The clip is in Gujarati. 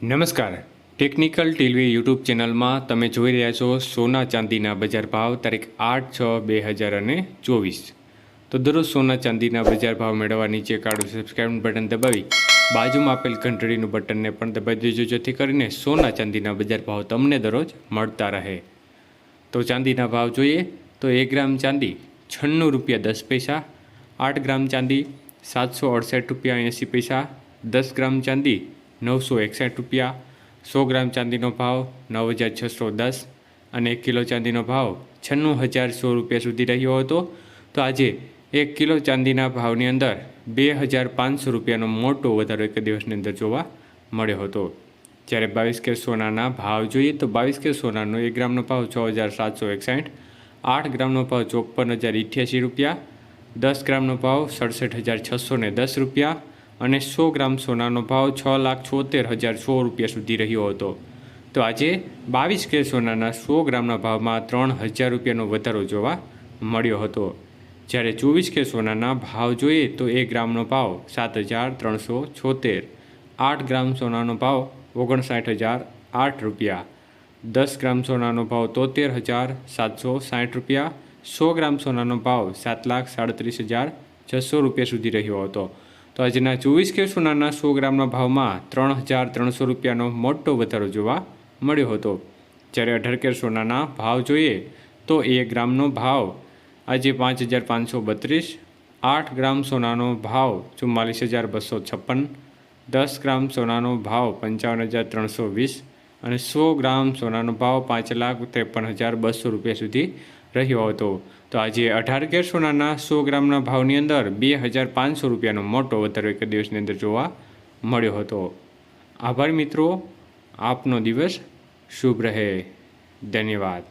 નમસ્કાર, ટેકનિકલ ટીવી યુટ્યુબ ચેનલમાં તમે જોઈ રહ્યા છો સોના ચાંદીના બજાર ભાવ તારીખ 8/6/2024। તો દરરોજ સોના ચાંદીના બજાર ભાવ મેળવવા નીચે કાળું સબસ્ક્રાઇબ બટન દબાવી બાજુમાં આપેલ ઘંટડીનું બટનને પણ દબાવી દેજો, જેથી કરીને સોના ચાંદીના બજાર ભાવ તમને દરરોજ મળતા રહે। તો ચાંદીના ભાવ જોઈએ તો 1 ગ્રામ ચાંદી 96 રૂપિયા 10 પૈસા, 8 ગ્રામ ચાંદી 768 રૂપિયા 80 પૈસા, 10 ગ્રામ ચાંદી 961 રૂપિયા, 100 ગ્રામ ચાંદીનો ભાવ 9610 અને 1 કિલો ચાંદીનો ભાવ 96,100 રૂપિયા સુધી રહ્યો હતો। તો આજે 1 કિલો ચાંદીના ભાવની અંદર 2,500 રૂપિયાનો મોટો વધારો એક દિવસની અંદર જોવા મળ્યો હતો। જ્યારે 22 કેરેટ સોનાના ભાવ જોઈએ તો 22 કેરેટ સોનાનો 1 ગ્રામનો ભાવ 6,761, 8 ગ્રામનો ભાવ 54,088 રૂપિયા, 10 ગ્રામનો ભાવ 67,610 રૂપિયા અને 100 ગ્રામ સોનાનો ભાવ 6,76,100 રૂપિયા સુધી રહ્યો હતો। તો આજે 22 કેરેટ સોનાના 100 ગ્રામના ભાવમાં 3,000 રૂપિયાનો વધારો જોવા મળ્યો હતો। જ્યારે 24 કેરેટ સોનાના ભાવ જોઈએ તો 1 ગ્રામનો ભાવ 7,376, 8 ગ્રામ સોનાનો ભાવ 59,008 રૂપિયા, 10 ગ્રામ સોનાનો ભાવ 73,760 રૂપિયા, 100 ગ્રામ સોનાનો ભાવ 7,37,600 રૂપિયા સુધી રહ્યો હતો। તો આજના 24 કેરેટ સોનાના 100 ગ્રામના ભાવમાં 3,300 રૂપિયાનો મોટો વધારો જોવા મળ્યો હતો। જ્યારે 18 કેરેટ સોનાના ભાવ જોઈએ તો 1 ગ્રામનો ભાવ આજે 5,532, 8 ગ્રામ સોનાનો ભાવ 44,256, 10 ગ્રામ સોનાનો ભાવ 55,320 અને 100 ગ્રામ સોનાનો ભાવ 5,53,200 રૂપિયા સુધી રહ્યો હતો। તો આજે 18 કેરેટ સોનાના 100 ગ્રામના ભાવની અંદર 2,500 રૂપિયાનો મોટો વધારો એક દિવસની અંદર જોવા મળ્યો હતો। આભાર મિત્રો, આપનો દિવસ શુભ રહે। ધન્યવાદ।